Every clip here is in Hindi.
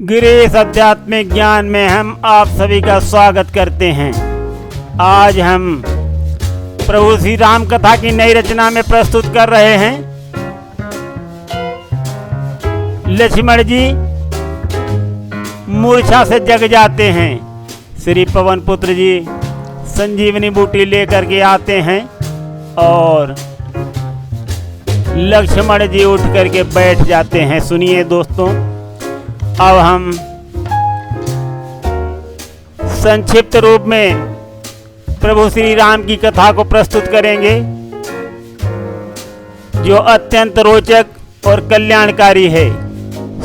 गिरीश आध्यात्मिक ज्ञान में हम आप सभी का स्वागत करते हैं। आज हम प्रभु श्री राम कथा की नई रचना में प्रस्तुत कर रहे हैं। लक्ष्मण जी मूर्छा से जग जाते हैं। श्री पवन पुत्र जी संजीवनी बूटी लेकर के आते हैं और लक्ष्मण जी उठ करके बैठ जाते हैं। सुनिए दोस्तों, अब हम संक्षिप्त रूप में प्रभु श्री राम की कथा को प्रस्तुत करेंगे, जो अत्यंत रोचक और कल्याणकारी है।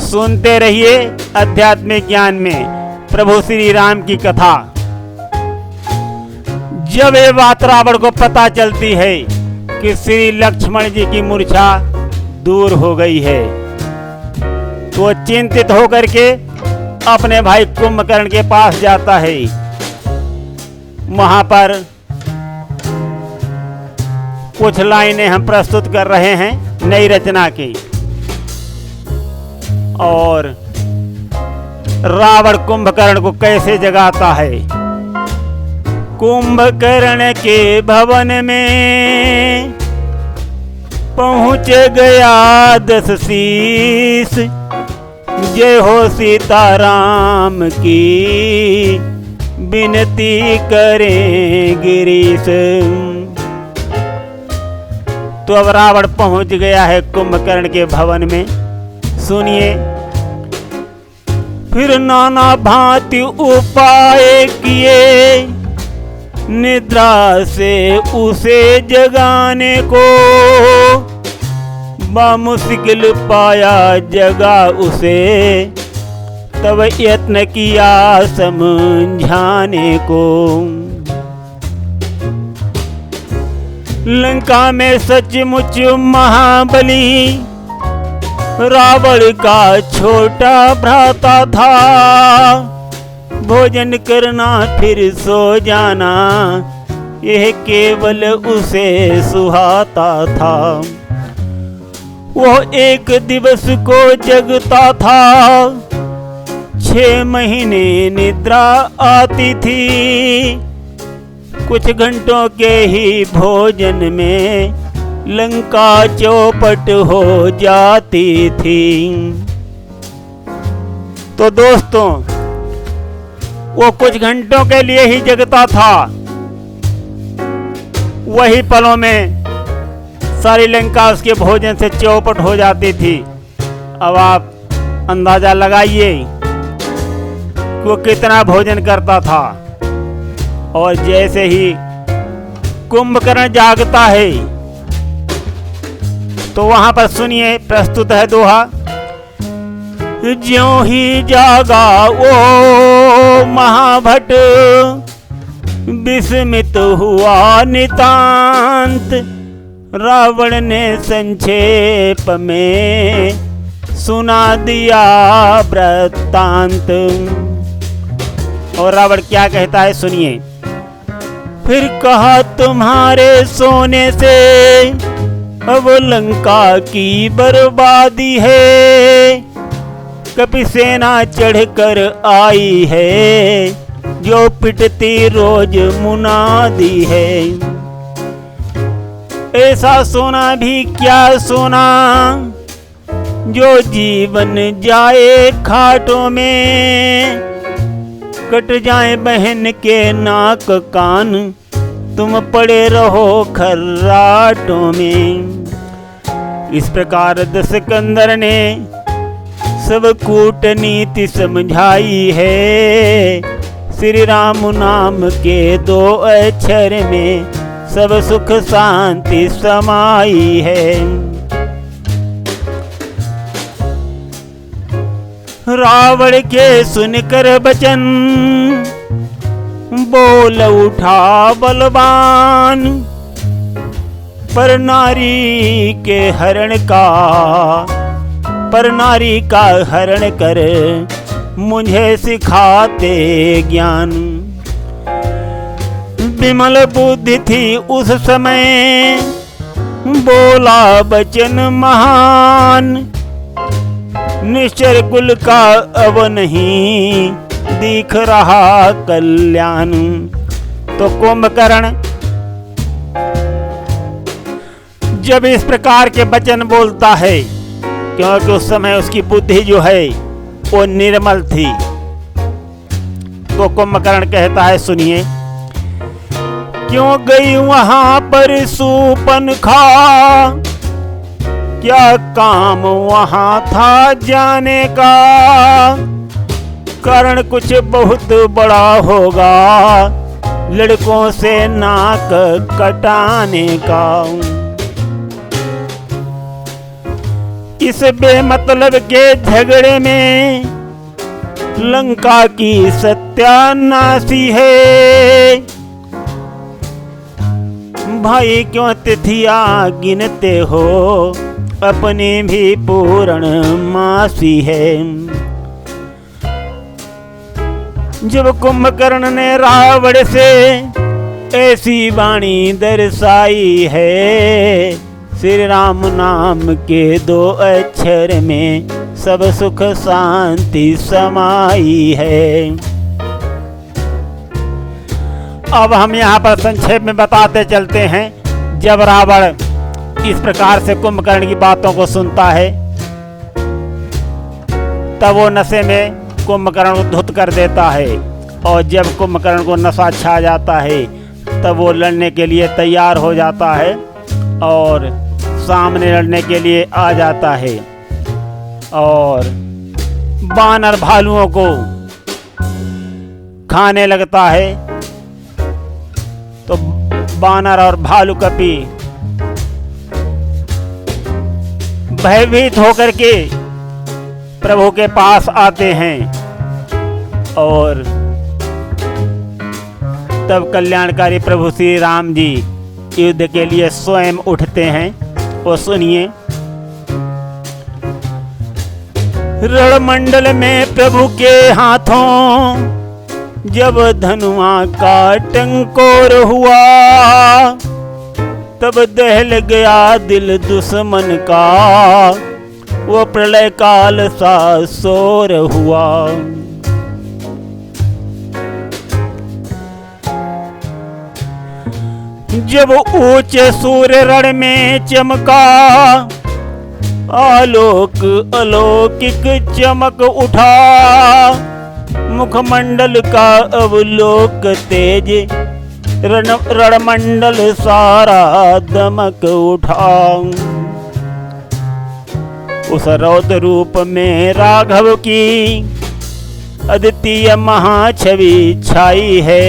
सुनते रहिए आध्यात्मिक ज्ञान में प्रभु श्री राम की कथा। जब ये बात रावण को पता चलती है कि श्री लक्ष्मण जी की मूर्छा दूर हो गई है, तो चिंतित होकर के अपने भाई कुंभकर्ण के पास जाता है। वहां पर कुछ लाइनें हम प्रस्तुत कर रहे हैं नई रचना की। और रावण कुंभकर्ण को कैसे जगाता है। कुंभकर्ण के भवन में पहुंच गया 10 शीश, जय हो सीताराम की विनती करें गिरीश। तो अब रावण पहुंच गया है कुंभकर्ण के भवन में। सुनिए, फिर नाना भांति उपाय किए, निद्रा से उसे जगाने को मुश्किल पाया जगा उसे, तब यत्न किया समझाने को। लंका में सचमुच महाबली रावण का छोटा भ्राता था, भोजन करना फिर सो जाना यह केवल उसे सुहाता था। वो एक दिवस को जगता था, 6 महीने निद्रा आती थी, कुछ घंटों के ही भोजन में लंका चौपट हो जाती थी। तो दोस्तों, वो कुछ घंटों के लिए ही जगता था, वही पलों में सारी लंका उसके भोजन से चौपट हो जाती थी। अब आप अंदाजा लगाइए कि वो कितना भोजन करता था। और जैसे ही कुंभकर्ण जागता है, तो वहां पर सुनिए प्रस्तुत है दोहा। ज्यों ही जागा वो महाभट, विस्मित हुआ नितांत, रावण ने संक्षेप में सुना दिया वृत्तांत। और रावण क्या कहता है, सुनिए। फिर कहा तुम्हारे सोने से अब लंका की बर्बादी है, कपि सेना चढ़कर आई है, जो पिटती रोज मुनादी है। ऐसा सोना भी क्या सोना, जो जीवन जाए खाटों में, कट जाए बहन के नाक कान, तुम पड़े रहो खर्राटों में। इस प्रकार दशकंदर ने सब कूटनीति समझाई है, श्री राम नाम के 2 अक्षर में सब सुख शांति समाई है। रावण के सुनकर बचन, बोल उठा बलवान, पर नारी का हरण कर मुझे सिखाते ज्ञान। विमल बुद्धि थी उस समय, बोला बचन महान, निश्चर कुल का अब नहीं दिख रहा कल्याण। तो कुंभकर्ण जब इस प्रकार के वचन बोलता है, क्योंकि उस समय उसकी बुद्धि जो है वो निर्मल थी, तो कुंभकर्ण कहता है, सुनिए, क्यों गई वहां पर शूर्पणखा, क्या काम वहां था जाने का, कारण कुछ बहुत बड़ा होगा, लड़कों से नाक कटाने का। इस बेमतलब के झगड़े में लंका की सत्यानाशी है, भाई क्यों तिथियां गिनते हो, अपनी भी पूर्ण मासी है। जब कुंभकर्ण ने रावण से ऐसी वाणी दर्शाई है, श्री राम नाम के 2 अक्षर में सब सुख शांति समाई है। अब हम यहाँ पर संक्षेप में बताते चलते हैं। जब रावण इस प्रकार से कुंभकर्ण की बातों को सुनता है, तब वो नशे में कुंभकर्ण को धुत कर देता है, और जब कुंभकर्ण को नशा छा जाता है, तब वो लड़ने के लिए तैयार हो जाता है और सामने लड़ने के लिए आ जाता है, और बानर भालुओं को खाने लगता है। तो बानर और भालू कपी भयभीत होकर के प्रभु के पास आते हैं, और तब कल्याणकारी प्रभु श्री राम जी युद्ध के लिए स्वयं उठते हैं। वो सुनिए, रणमंडल में प्रभु के हाथों जब धनुआ का टंकोर हुआ, तब दहल गया दिल दुश्मन का, वो प्रलय काल सा शोर हुआ। जब ऊंचे सूर्य रण में चमका, आलोक अलौकिक चमक उठा, मुखमंडल का अवलोक तेज, रणमंडल सारा दमक उठा। उस रौद्र रूप में राघव की अद्वितीय महाछवि छाई है,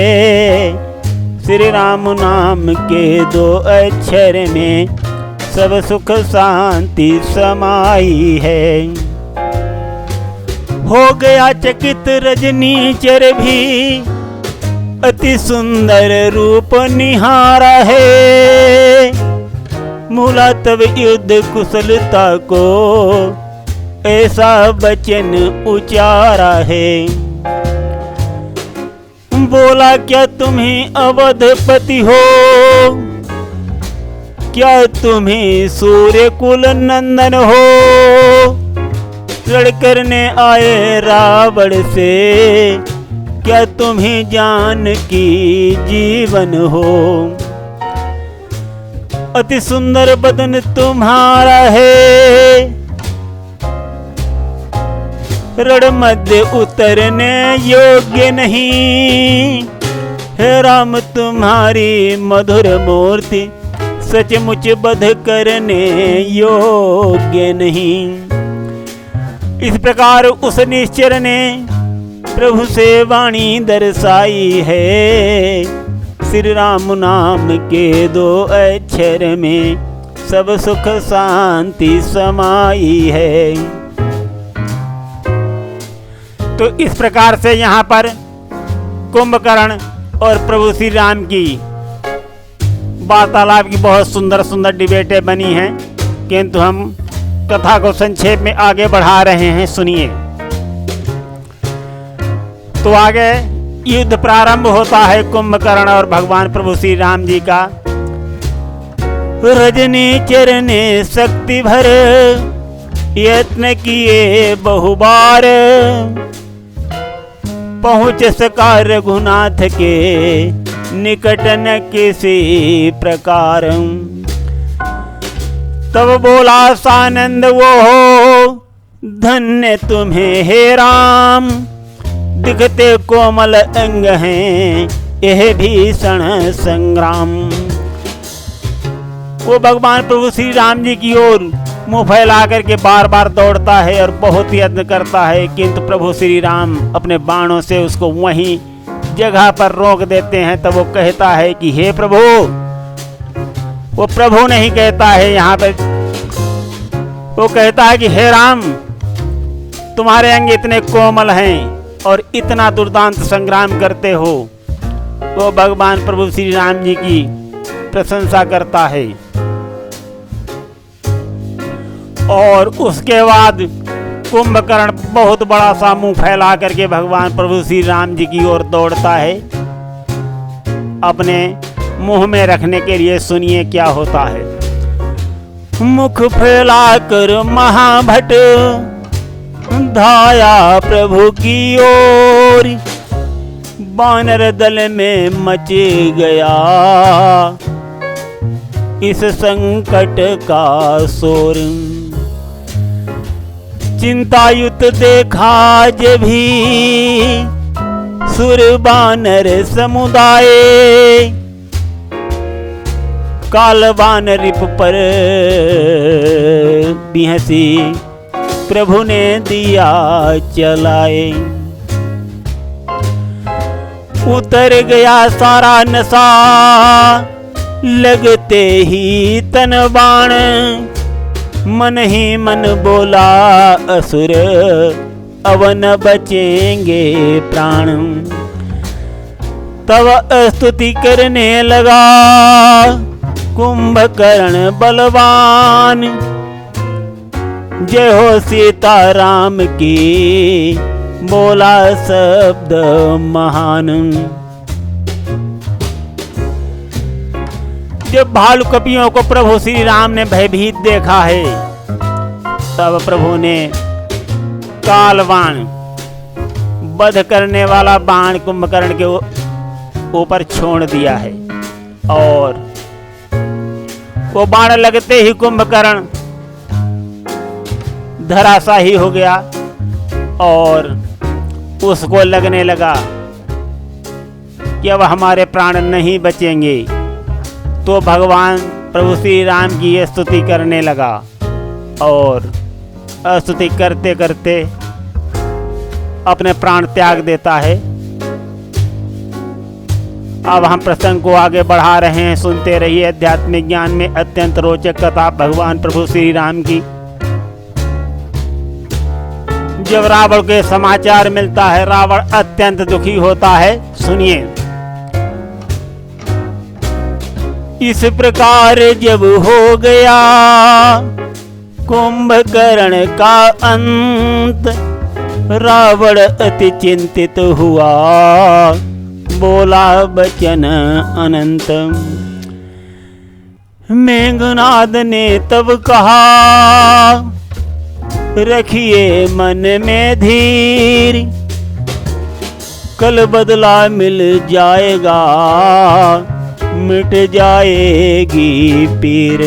श्री राम नाम के 2 अक्षर में सब सुख शांति समाई है। हो गया चकित रजनीचर भी, अति सुंदर रूप निहारा है, मूला तब युद्ध कुशलता को ऐसा वचन उचारा है। बोला क्या तुम्हें अवधपति हो, क्या तुम्हें सूर्य कुल नंदन हो, लड़कर ने आए रावण से, क्या तुम्हें जान की जीवन हो। अति सुंदर बदन तुम्हारा है, रण मध्य उतरने योग्य नहीं, हे राम तुम्हारी मधुर मूर्ति सचमुच बध करने योग्य नहीं। इस प्रकार उस निश्चर ने प्रभु से वाणी दर्शाई है, श्री राम नाम के 2 अक्षर में सब सुख शांति समाई है। तो इस प्रकार से यहाँ पर कुंभकर्ण और प्रभु श्री राम की वार्तालाप की बहुत सुंदर सुंदर डिबेटें बनी हैं, किंतु हम कथा को संक्षेप में आगे बढ़ा रहे हैं। सुनिए, तो आगे युद्ध प्रारंभ होता है कुंभकर्ण और भगवान प्रभु श्री राम जी का। रजनी चरने शक्ति भर यत्न किए बहुबार, पहुँच सका रघुनाथ के निकट न किसी प्रकार। तब बोला सानंद वो हो, धन्य तुम्हें हे राम, दिखते कोमल अंग हैं यह भीषण संग्राम। वो भगवान प्रभु श्री राम जी की ओर मुंह फैला करके बार बार दौड़ता है और बहुत यत्न करता है, किंतु प्रभु श्री राम अपने बाणों से उसको वहीं जगह पर रोक देते हैं। तब वो कहता है कि हे प्रभु, वो प्रभु नहीं कहता है यहाँ पे, वो कहता है कि हे राम, तुम्हारे अंग इतने कोमल हैं और इतना दुर्दांत संग्राम करते हो। वो भगवान प्रभु श्री राम जी की प्रशंसा करता है। और उसके बाद कुंभकर्ण बहुत बड़ा सा मुंह फैला करके भगवान प्रभु श्री राम जी की ओर दौड़ता है अपने मुंह में रखने के लिए। सुनिए क्या होता है। मुख फैला कर महाभट धाया प्रभु की ओर, वानर दल में मचे गया इस संकट का शोर। चिंतायुत देखा जभी सुर वानर समुदाय, काल वानरिप पर बिहसी प्रभु ने दिया चलाए। उतर गया सारा नशा लगते ही तन बाण, मन ही मन बोला असुर अब न बचेंगे प्राण। तब स्तुति करने लगा कुंभकर्ण बलवान, जय हो सीताराम की बोला शब्द महान। जब भालू कपियों को प्रभु श्री राम ने भयभीत देखा है, तब प्रभु ने कालबाण वध करने वाला बाण कुंभकर्ण के ऊपर छोड़ दिया है। और वो बाण लगते ही कुंभकर्ण धराशाही हो गया और उसको लगने लगा कि अब हमारे प्राण नहीं बचेंगे। तो भगवान प्रभु श्री राम की ये स्तुति करने लगा और स्तुति करते करते अपने प्राण त्याग देता है। अब हम प्रसंग को आगे बढ़ा रहे हैं, सुनते रहिए। आध्यात्मिक ज्ञान में अत्यंत रोचक कथा भगवान प्रभु श्री राम की। जब रावण के समाचार मिलता है, रावण अत्यंत दुखी होता है। सुनिए। इस प्रकार जब हो गया कुंभकर्ण का अंत, रावण अति चिंतित हुआ, बोला वचन अनंत। मेघनाद ने तब कहा, रखिए मन में धीर, कल बदला मिल जाएगा, मिट जाएगी पीर।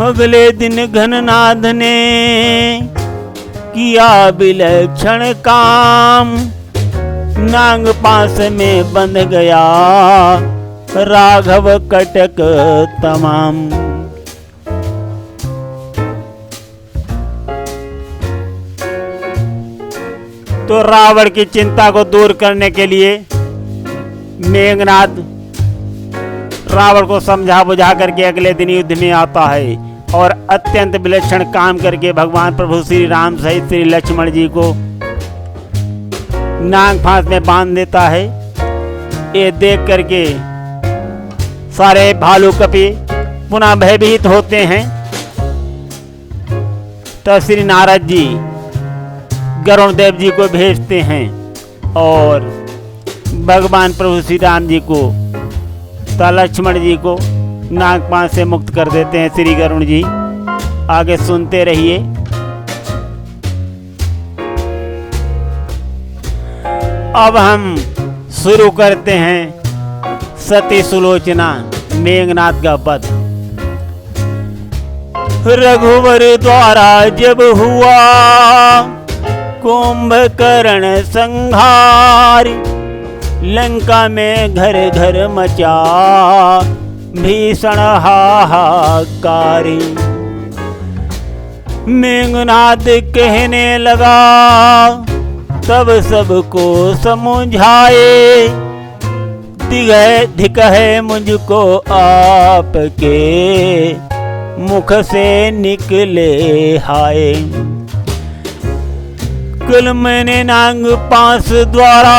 अगले दिन घननाद ने किया विलक्षण काम, नाग पास में बंध गया राघव कटक तमाम। तो रावण की चिंता को दूर करने के लिए मेघनाद रावण को समझा बुझा करके अगले दिन युद्ध में आता है और अत्यंत विलक्षण काम करके भगवान प्रभु श्री राम सहित श्री लक्ष्मण जी को नाग फांस में बांध देता है। ये देख करके सारे भालू कपि पुनः भयभीत होते हैं। तो श्री नारद जी गरुण देव जी को भेजते हैं और भगवान प्रभु श्री राम जी को तथा लक्ष्मण जी को नागपाश से मुक्त कर देते हैं श्री गरुण जी। आगे सुनते रहिए। अब हम शुरू करते हैं सती सुलोचना मेघनाद का पद। रघुवर द्वारा जब हुआ कुंभकर्ण संहार, लंका में घर घर मचा भीषण हाहाकार। मेघनाद कहने लगा तब सबको समझाए, दिखे मुझको आपके मुख से निकले हाय। कल मैंने नाग पास द्वारा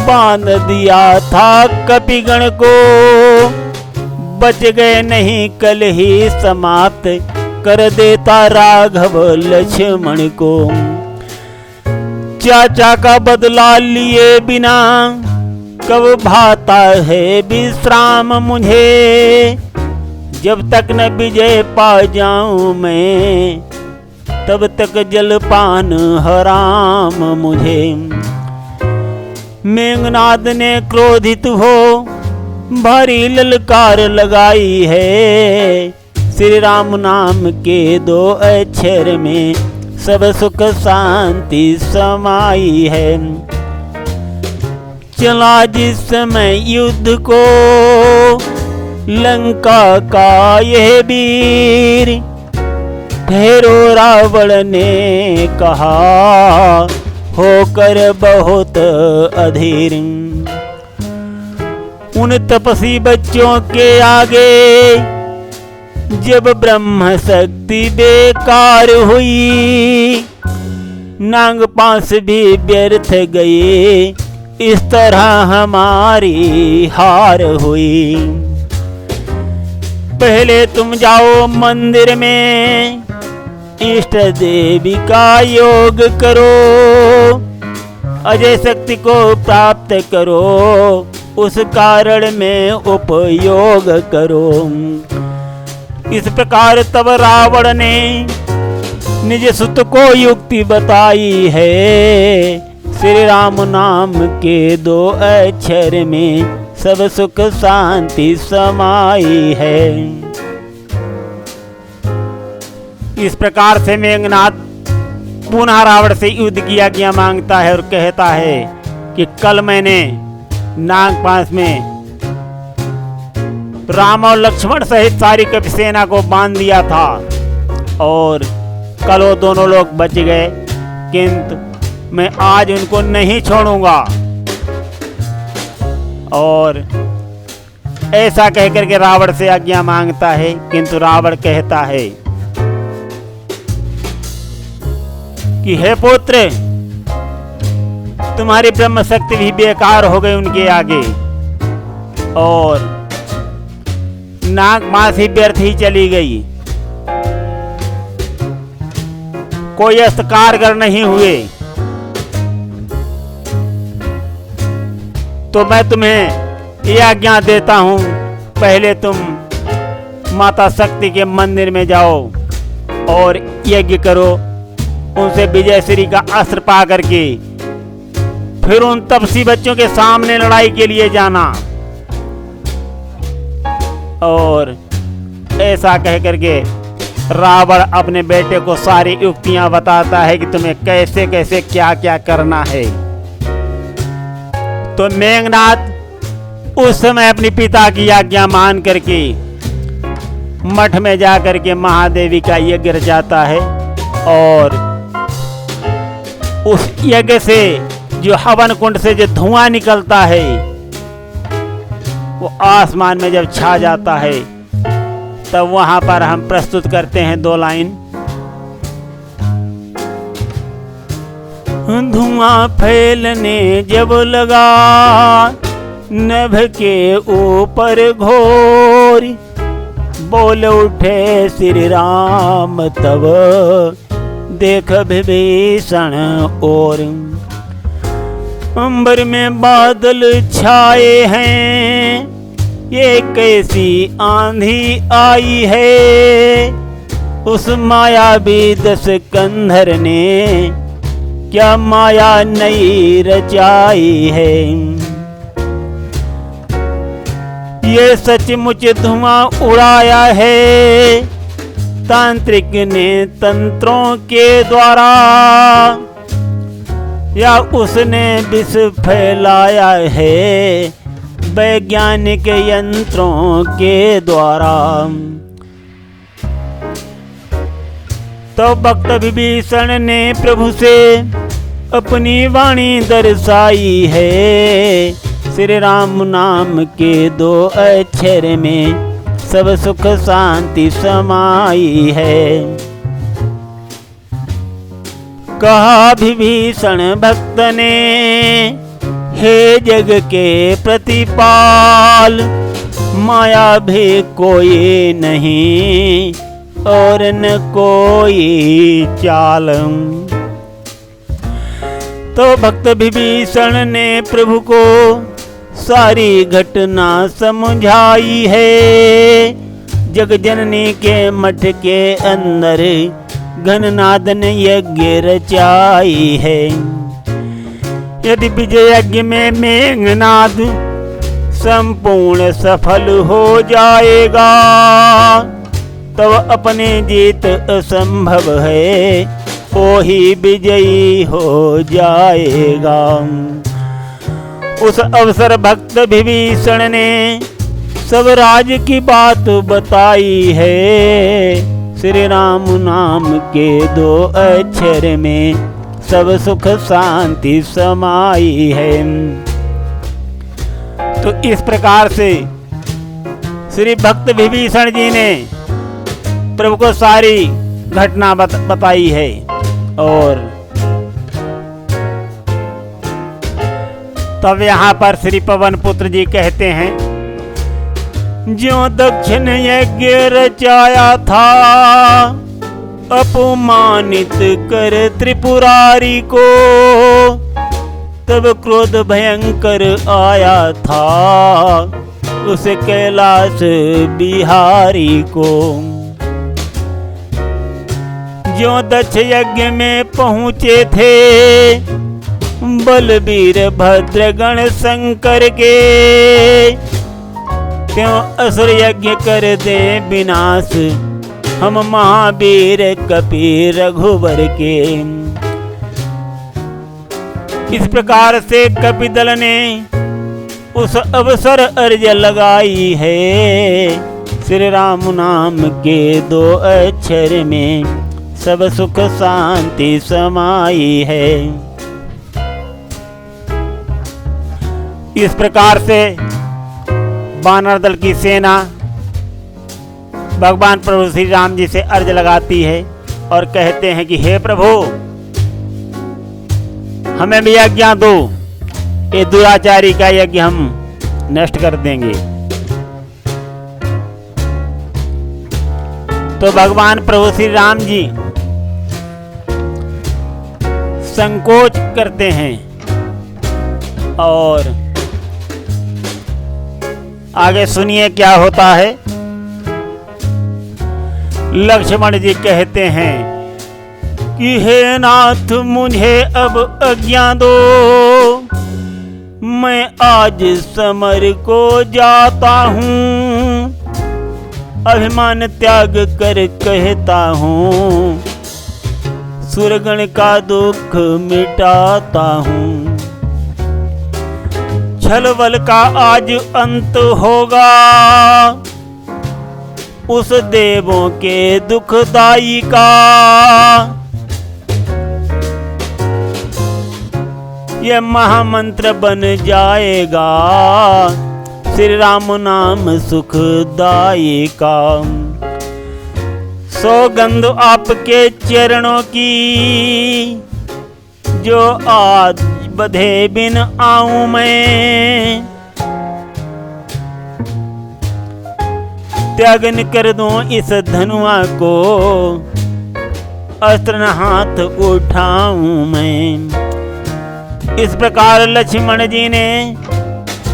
बांध दिया था कपिगण को, बच गए नहीं कल ही समाप्त कर देता राघव लक्ष्मण को। चाचा का बदला लिए बिना कब भाता है विश्राम मुझे, जब तक न विजय पा जाऊं मैं तब तक जलपान हराम मुझे। मेघनाद ने क्रोधित हो भारी ललकार लगाई है, श्री राम नाम के 2 अक्षर में सब सुख शांति समाई है। चला जिस समय युद्ध को लंका का यह वीर, ठहरो रावण ने कहा होकर बहुत अधीर। उन तपसी बच्चों के आगे जब ब्रह्म शक्ति बेकार हुई, नाग पास भी व्यर्थ गए, इस तरह हमारी हार हुई। पहले तुम जाओ मंदिर में इष्ट देवी का योग करो, अजय शक्ति को प्राप्त करो, उस कारण में उपयोग करो। इस प्रकार तब रावण ने निज सुत को युक्ति बताई है, श्री राम नाम के 2 अक्षर में सब सुख शांति समाई है। इस प्रकार से मेघनाद पुनः रावण से युद्ध की आज्ञा मांगता है और कहता है कि कल मैंने नागपाश में राम और लक्ष्मण सहित सारी कपि सेना को बांध दिया था और कल वो दोनों लोग बच गए, किंतु मैं आज उनको नहीं छोड़ूंगा। और ऐसा कहकर के रावण से आज्ञा मांगता है, किंतु रावण कहता है कि हे पुत्र, तुम्हारी ब्रह्म शक्ति भी बेकार हो गई उनके आगे और नाग मास ही व्यर्थ ही चली गई, कोई अस्त कारगर नहीं हुए। तो मैं तुम्हें यह आज्ञा देता हूं, पहले तुम माता शक्ति के मंदिर में जाओ और यज्ञ करो, उनसे विजय श्री का अस्त्र पा करके फिर उन तपसी बच्चों के सामने लड़ाई के लिए जाना। और ऐसा कह करके रावण अपने बेटे को सारी युक्तियां बताता है कि तुम्हें कैसे कैसे क्या क्या करना है। तो मेघनाद उस समय अपनी पिता की आज्ञा मान करके मठ में जा करके महादेवी का यज्ञ रचाता है और उस यज्ञ से जो हवन कुंड से जो धुआं निकलता है वो आसमान में जब छा जाता है तब वहां पर हम प्रस्तुत करते हैं 2 लाइन। धुआं फैलने जब लगा नभ के ऊपर घोर, बोल उठे श्री राम तब देख विभीषण और। अंबर में बादल छाए हैं, ये कैसी आंधी आई है, उस मायावी दस कंधर ने क्या माया नई रचाई है। ये सचमुच धुआं उड़ाया है तांत्रिक ने तंत्रों के द्वारा, या उसने विष फैलाया है वैज्ञानिक यंत्रों के द्वारा। तो भक्त विभीषण ने प्रभु से अपनी वाणी दर्शाई है। श्री राम नाम के दो अक्षर में सब सुख शांति समाई है। कहा विभीषण भक्त ने, हे जग के प्रतिपाल, माया भी कोई नहीं और न कोई चाल। तो भक्त विभीषण ने प्रभु को सारी घटना समझाई है। जग जननी के मठ के अंदर घननाद ने यज्ञ रचाई है। यदि विजय यज्ञ में मेघनाद संपूर्ण सफल हो जाएगा, तब अपने जीत असंभव है, वो ही विजयी हो जाएगा। उस अवसर भक्त विभीषण ने सब राज की बात बताई है। श्री राम नाम के दो अक्षर में सब सुख शांति समाई है। तो इस प्रकार से श्री भक्त विभीषण जी ने प्रभु को सारी घटना बताई है। और तब यहाँ पर श्री पवन पुत्र जी कहते हैं, ज्यों दक्षिण यज्ञ रचाया था अपमानित कर त्रिपुरारी को, तब क्रोध भयंकर आया था उस कैलाश बिहारी को। ज्यों दक्ष यज्ञ में पहुँचे थे बलबीर भद्रगण शंकर के, त्यों असुर यज्ञ कर दे विनाश हम महावीर कपि रघुवर के। इस प्रकार से कपिदल ने उस अवसर अर्ज लगाई है। श्री राम नाम के दो अक्षर में सब सुख शांति समाई है। इस प्रकार से वानर दल की सेना भगवान प्रभु श्री राम जी से अर्ज लगाती है और कहते हैं कि हे प्रभु, हमें भी आज्ञा दो, ये दुराचारी का यज्ञ हम नष्ट कर देंगे। तो भगवान प्रभु श्री राम जी संकोच करते हैं और आगे सुनिए क्या होता है। लक्ष्मण जी कहते हैं कि हे नाथ, मुझे अब आज्ञा दो, मैं आज समर को जाता हूँ, अभिमान त्याग कर कहता हूँ, सुरगण का दुख मिटाता हूँ। छलबल का आज अंत होगा, उस देवों के दुखदाई का। यह महामंत्र बन जाएगा, श्री राम नाम सुखदाई का। सौगंध आपके चरणों की, जो आज बधे बिन आऊं मैं, त्यागन कर दूं इस धनुआ को, अस्त्र न हाथ उठाऊं मैं। इस प्रकार लक्ष्मण जी ने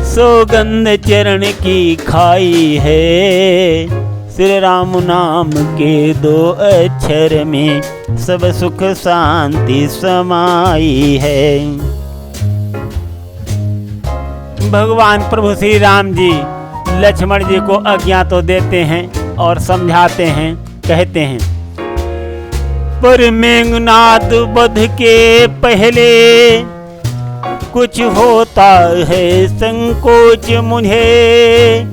सौगंध चरण की खाई है, श्री राम नाम के दो अक्षर में सब सुख शांति समाई है। भगवान प्रभु श्री राम जी लक्ष्मण जी को आज्ञा तो देते हैं और समझाते हैं, कहते हैं, पर मेघनाद वध के पहले कुछ होता है संकोच मुझे,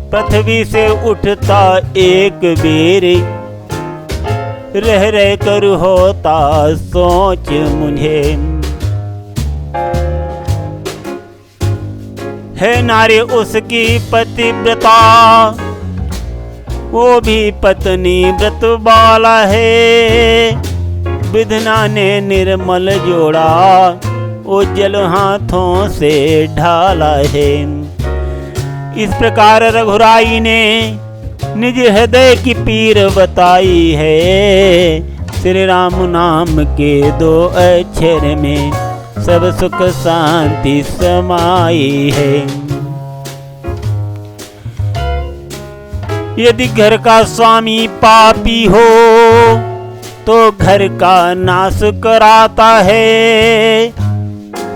पृथ्वी से उठता एक बेर रह रह कर होता सोच मुझे। है नारी उसकी पतिव्रता, वो भी पत्नी व्रत वाला है, विधना ने निर्मल जोड़ा उज्जल हाथों से ढाला है। इस प्रकार रघुराई ने निज हृदय की पीर बताई है। श्री राम नाम के दो अक्षर में सब सुख शांति समाई है। यदि घर का स्वामी पापी हो तो घर का नाश कराता है,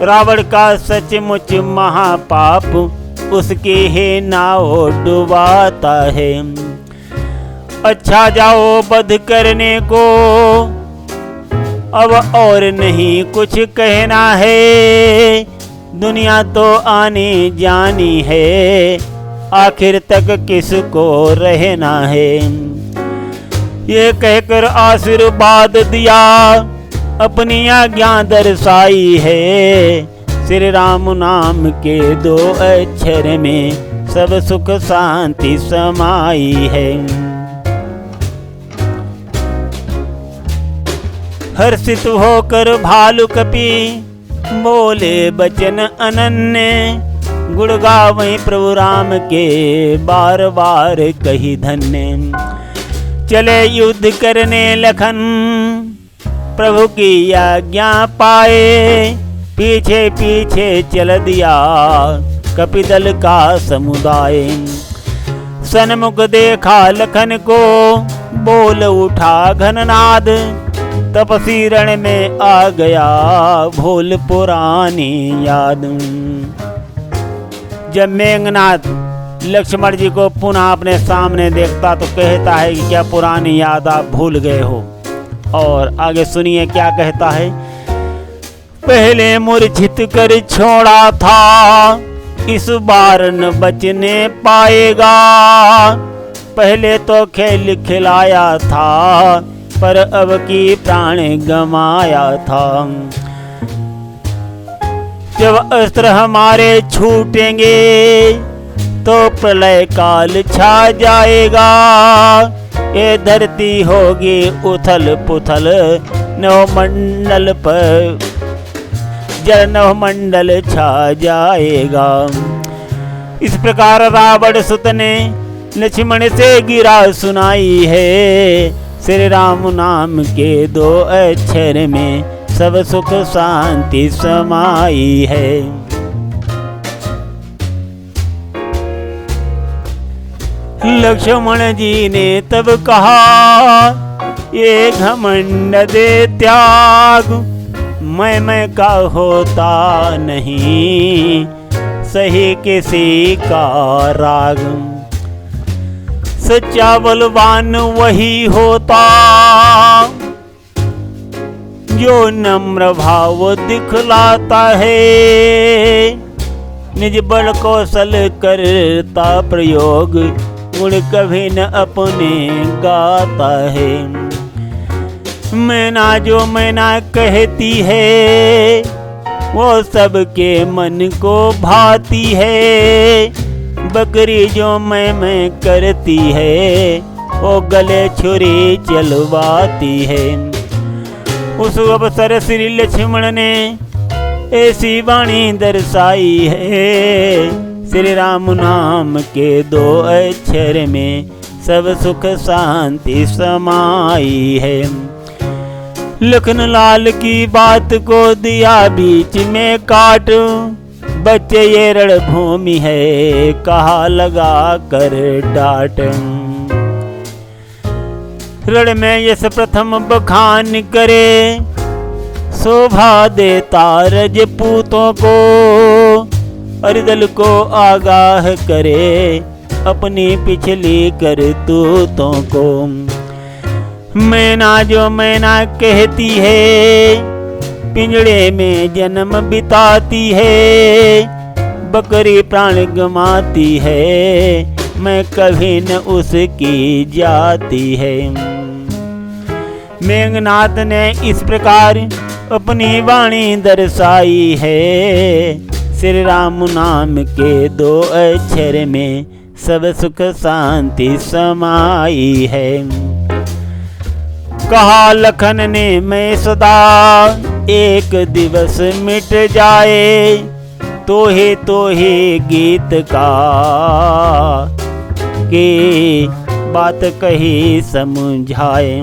रावण का सचमुच महापाप उसके है नाव डुबाता है। अच्छा जाओ वध करने को, अब और नहीं कुछ कहना है, दुनिया तो आने जानी है, आखिर तक किसको रहना है। ये कहकर आशीर्वाद दिया, अपनी आज्ञा दर्शाई है। श्री राम नाम के दो अक्षर में सब सुख शांति समाई है। हर्षित होकर भालु कपि बोले बचन अनन्य, गुण गावें प्रभु राम के बार बार कही धन्य। चले युद्ध करने लखन प्रभु की आज्ञा पाए, पीछे पीछे चल दिया कपिदल का समुदाय। सन्मुख देखा लखन को बोल उठा घननाद, तपसी रण में आ गया भूल पुरानी याद। जब मेघनाद लक्ष्मण जी को पुनः अपने सामने देखता तो कहता है कि क्या पुरानी याद आप भूल गए हो। और आगे सुनिए क्या कहता है। पहले मूर्छित कर छोड़ा था, इस बार न बचने पाएगा, पहले तो खेल खिलाया था, पर अब की प्राण गमाया था। जब अस्त्र हमारे छूटेंगे तो प्रलय काल छा जाएगा, ये धरती होगी उथल पुथल, नवमंडल पर जल नवमंडल छा जाएगा। इस प्रकार रावण सुत ने लक्ष्मण से गिरा सुनाई है। श्री राम नाम के दो अक्षर में सब सुख शांति समाई है। लक्ष्मण जी ने तब कहा, ये घमंड दे त्याग, मैं का होता नहीं, सही किसी का राग। सच्चा बलवान वही होता, जो नम्र भाव दिखलाता है, निज बल कौशल करता प्रयोग, गुण कभी न अपने गाता है। मैना जो मैना कहती है, वो सबके मन को भाती है, बकरी जो मैं करती है, वो गले छुरी चलवाती है। उस अवसर श्री लक्ष्मण ने ऐसी वाणी दर्शाई है। श्री राम नाम के दो अक्षर में सब सुख शांति समाई है। लखन लाल की बात को दिया बीच में काट, बच्चे ये रणभूमि है कहा लगा कर डांट। रण में यश प्रथम बखान करे, शोभा देता रजपूतों को, अरिदल को आगाह करे अपनी पिछली करतूतों को। मैना जो मैना कहती है, पिंजड़े में जन्म बिताती है, बकरी प्राण गमाती है, मैं कभी न उसकी जाती है। मेघनाथ ने इस प्रकार अपनी वाणी दर्शाई है, श्री राम नाम के 2 अक्षर में सब सुख शांति समाई है। कहा लखन ने मैं सदा एक दिवस मिट जाए, तो ही गीत का के बात कही समझाए।